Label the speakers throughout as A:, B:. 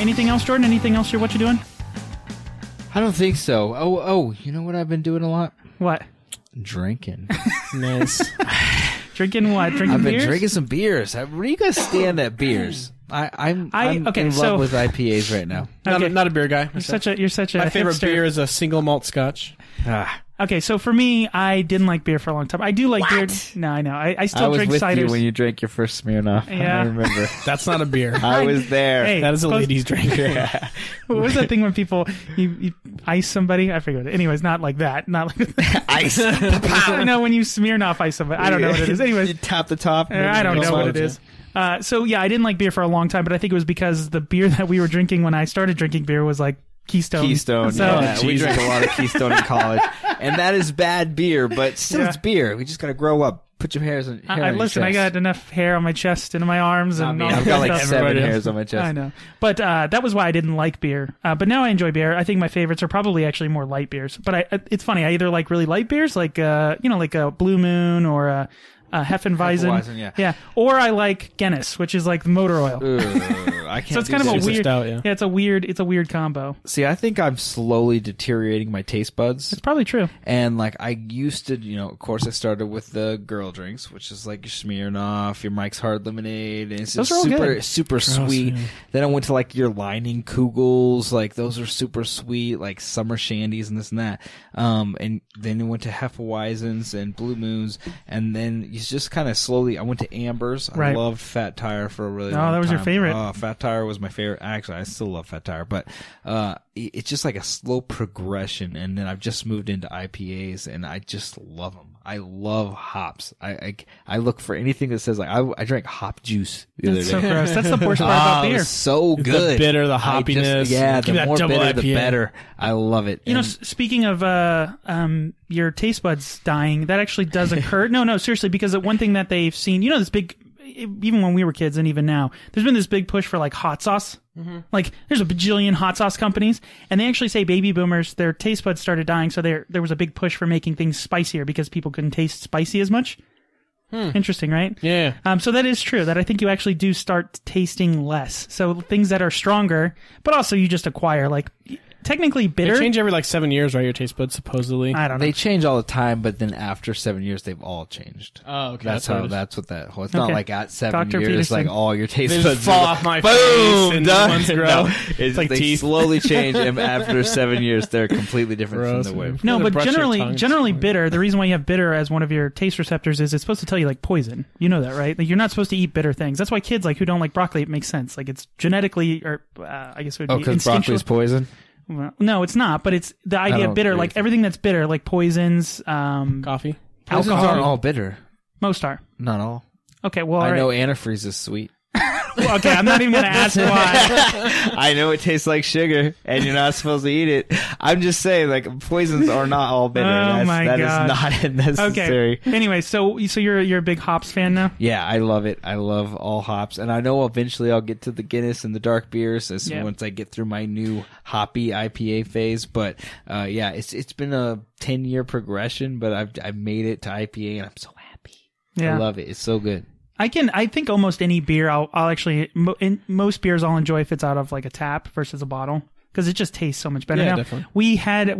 A: anything else, Jordan? Anything else? What you doing?
B: I don't think so. Oh, you know what I've been doing a lot?
A: What?
B: Drinking.
C: Nice.
A: Drinking what? Drinking
B: I've been
A: beers?
B: drinking some beers. Where do you guys stand at beers? I'm in love with IPAs right now.
C: Not a beer guy.
A: You're such a
C: My favorite
A: hipster.
C: beer is a single malt scotch.
A: Okay, so for me, I didn't like beer for a long time. I do like beer. No, I know. I still drink
B: was with
A: ciders.
B: you when you drank your first Smirnoff.
A: Yeah.
B: I remember.
C: That's not a beer.
B: I was there.
A: Hey,
C: That is a ladies' drink.
A: What was that thing when people you ice somebody? I forget. Anyways, not like that. Not like
B: Ice.
A: no, when you Smirnoff ice somebody. I don't know what it is. Anyways,
B: You tap the top.
A: I don't know what it is. So yeah, I didn't like beer for a long time, but I think it was because the beer that we were drinking when I started drinking beer was like Keystone.
B: So, we drank a lot of Keystone in college, and that is bad beer, but still it's beer. We just gotta grow up. Put your hairs on.
A: Listen, I got enough hair on my chest and in my arms, and
B: I've got like
A: stuff.
B: 7 hairs on my chest.
A: I know, but that was why I didn't like beer. But now I enjoy beer. I think my favorites are probably actually more light beers. But it's funny. I either like really light beers, like like a Blue Moon or a Hefeweizen,
B: yeah.
A: Or I like Guinness, which is like motor oil.
B: I can't.
A: So it's kind of a
C: It's a
A: weird,
C: stout, yeah.
A: It's a weird combo.
B: See, I think I'm slowly deteriorating my taste buds.
A: It's probably true.
B: And like I used to, of course I started with the girl drinks, which is like your Smirnoff, your Mike's Hard Lemonade, and it's
A: Those
B: just
A: are all good.
B: super sweet.
C: yeah.
B: Then I went to like your Lining Kugels, like those are super sweet, like summer shandies and this and that. And then I went to Hefeweizens and Blue Moons, and then you just kind of slowly. I went to Ambers. I
A: Right.
B: loved Fat Tire for a really long
A: Oh,
B: time.
A: that was your favorite.
B: Fat Tire was my favorite. Actually, I still love Fat Tire, but it's just like a slow progression. And then I've just moved into IPAs, and I just love them. I love hops. I look for anything that says like I drank hop juice the other
A: That's
B: day.
A: so gross. That's the worst part about
B: It
A: beer.
B: was so good.
C: The bitter, the
B: I
C: hoppiness.
B: the
C: Give me that
B: more
C: double
B: bitter, the
C: IPA.
B: better. I love it.
A: You know,
B: And-
A: speaking of your taste buds dying, that actually does occur. No, seriously, because one thing that they've seen, this big, even when we were kids and even now, there's been this big push for like hot sauce. Mm-hmm. Like there's a bajillion hot sauce companies, and they actually say baby boomers, their taste buds started dying, so there was a big push for making things spicier because people couldn't taste spicy as much. Interesting, right?
C: Yeah.
A: So that is true, that I think you actually do start tasting less. So things that are stronger, but also you just acquire, like, technically bitter.
C: They change every 7 years, right? Your taste buds, supposedly.
A: I don't know.
B: They change all the time, but then after 7 years, they've all changed.
C: Oh, okay.
B: That's
C: what
B: how.
C: it is.
B: That's what that whole. It's not
A: Okay.
B: like at 7
A: Dr.
B: years,
A: Peterson.
B: like all your taste
C: They
B: buds
C: just fall off my face
B: boom,
C: and
B: done.
C: ones grow.
B: No,
C: It's like
B: they
C: teeth.
B: slowly change, and after 7 years, they're completely different
C: Gross,
B: from the way.
C: man.
A: No,
C: Gotta
A: but
C: brush your tongue.
A: generally bitter, the reason why you have bitter as one of your taste receptors is it's supposed to tell you like poison. You know that, right? Like you're not supposed to eat bitter things. That's why kids who don't like broccoli, it makes sense. Like it's genetically, or I guess it would
B: Oh,
A: be
B: because
A: instinctual.
B: broccoli's poison.
A: Well, no, it's not, but it's the idea
B: don't
A: of bitter,
B: agree
A: like
B: with you.
A: everything that's bitter, like poisons,
C: Coffee.
B: Poisons
A: alcohol.
B: aren't all bitter.
A: Most are.
B: Not all.
A: Okay, well, all
B: I
A: right.
B: know antifreeze is sweet.
A: Well, okay, I'm not even going to ask why.
B: I know it tastes like sugar, and you're not supposed to eat it. I'm just saying, poisons are not all bitter.
A: Oh, my
B: That
A: gosh.
B: is not necessary.
A: Okay. Anyway, so you're a big hops fan now?
B: Yeah, I love it. I love all hops, and I know eventually I'll get to the Guinness and the dark beers once I get through my new hoppy IPA phase. But it's been a 10-year progression, but I've made it to IPA, and I'm so happy.
A: Yeah.
B: I love it. It's so good.
A: I think almost any beer I'll actually, most beers I'll enjoy if it's out of like a tap versus a bottle. Because it just tastes so much better.
C: Yeah,
A: Now,
C: definitely.
A: we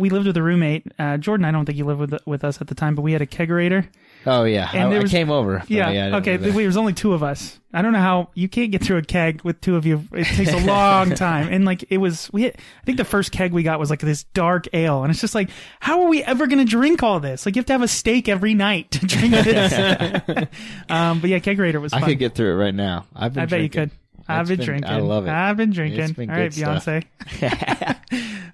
A: lived with a roommate, Jordan. I don't think you lived with us at the time, but we had a kegerator.
B: Oh yeah,
A: And
B: I came over. but
A: Yeah.
B: I didn't
A: Okay.
B: do that.
A: There was only two of us. I don't know how you can't get through a keg with two of you. It takes a long time. And I think the first keg we got was like this dark ale, and it's just like, how are we ever going to drink all this? Like you have to have a steak every night to drink this. But yeah, kegerator was
B: I
A: fun.
B: could get through it right now.
A: I bet you could. I've been drinking.
B: I love it.
A: I've been
B: It's
A: drinking.
B: been
A: All right,
B: good stuff.
A: Beyonce.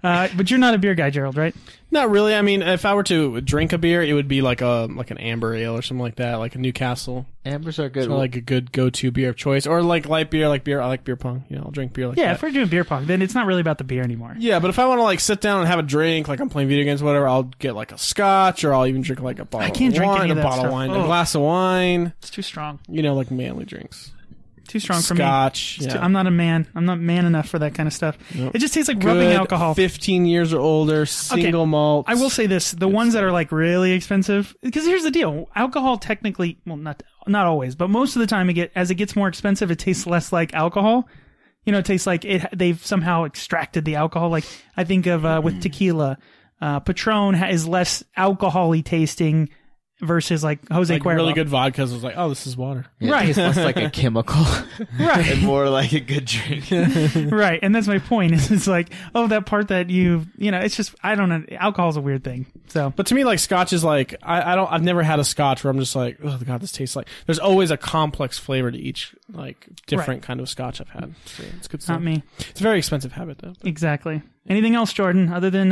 A: But you're not a beer guy, Gerald, right?
C: Not really. I mean, if I were to drink a beer, it would be like an amber ale or something like that, like a Newcastle.
B: Ambers are good.
C: So like a good go-to beer of choice, or like light beer, I like beer pong. I'll drink beer like
A: Yeah,
C: that.
A: if we're doing beer pong, then it's not really about the beer anymore.
C: Yeah, but if I want to sit down and have a drink, like I'm playing video games, whatever, I'll get like a scotch, or I'll even drink like a bottle.
A: I can't
C: of
A: drink
C: wine,
A: any of
C: a
A: that
C: bottle
A: stuff.
C: of wine,
A: Oh.
C: a glass of wine.
A: It's too strong.
C: Like manly drinks.
A: Too strong for
C: Scotch.
A: me.
C: Yeah.
A: I'm not a man. I'm not man enough for that kind of stuff.
C: Nope.
A: It just tastes like rubbing
C: Good,
A: alcohol.
C: 15 years or older, single malt.
A: I will say this: the ones that are like really expensive, because here's the deal: alcohol technically, well, not always, but most of the time, as it gets more expensive, it tastes less like alcohol. it tastes like they've somehow extracted the alcohol. Like I think of with tequila, Patron is less alcohol-y tasting versus like Jose
C: Like
A: Cuervo.
C: really good vodkas was like, oh, this is water.
B: Yeah,
A: Right.
B: It tastes less like a chemical
A: Right.
B: and more like a good drink.
A: Right, and that's my point. Is it's like, oh, that part that it's just I don't know. Alcohol's a weird thing. So,
C: But to me, like Scotch is like I've never had a Scotch where I'm just like, oh god, this tastes like. There's always a complex flavor to each like different kind of Scotch I've had. So it's good stuff.
A: not me
C: It's a very expensive habit though.
A: exactly. Anything else, Jordan, other than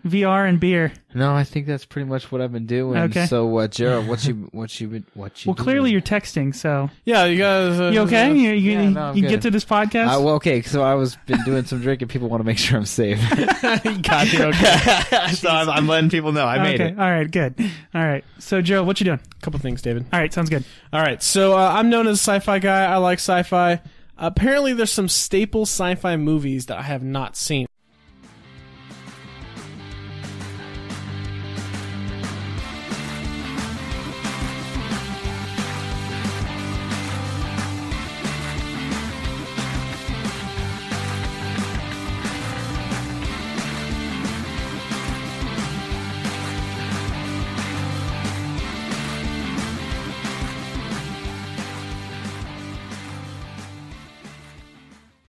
A: VR and beer?
B: No, I think that's pretty much what I've been doing.
A: Okay.
B: So, Gerald, what you
A: Well,
B: doing?
A: clearly you're texting. So,
C: Yeah, you guys.
A: you okay? You
B: yeah, no, I'm
A: you can
B: good.
A: get through this podcast.
B: Well, okay. So I was been doing some drinking. People want to make sure I'm safe.
C: God, you're okay.
B: So I'm letting people know I made
A: okay.
B: it.
A: All right. Good. All right. So, Joe, what you doing?
C: Couple things, David.
A: All right. Sounds good.
C: All right, so I'm known as a sci-fi guy. I like sci-fi. Apparently, there's some staple sci-fi movies that I have not seen.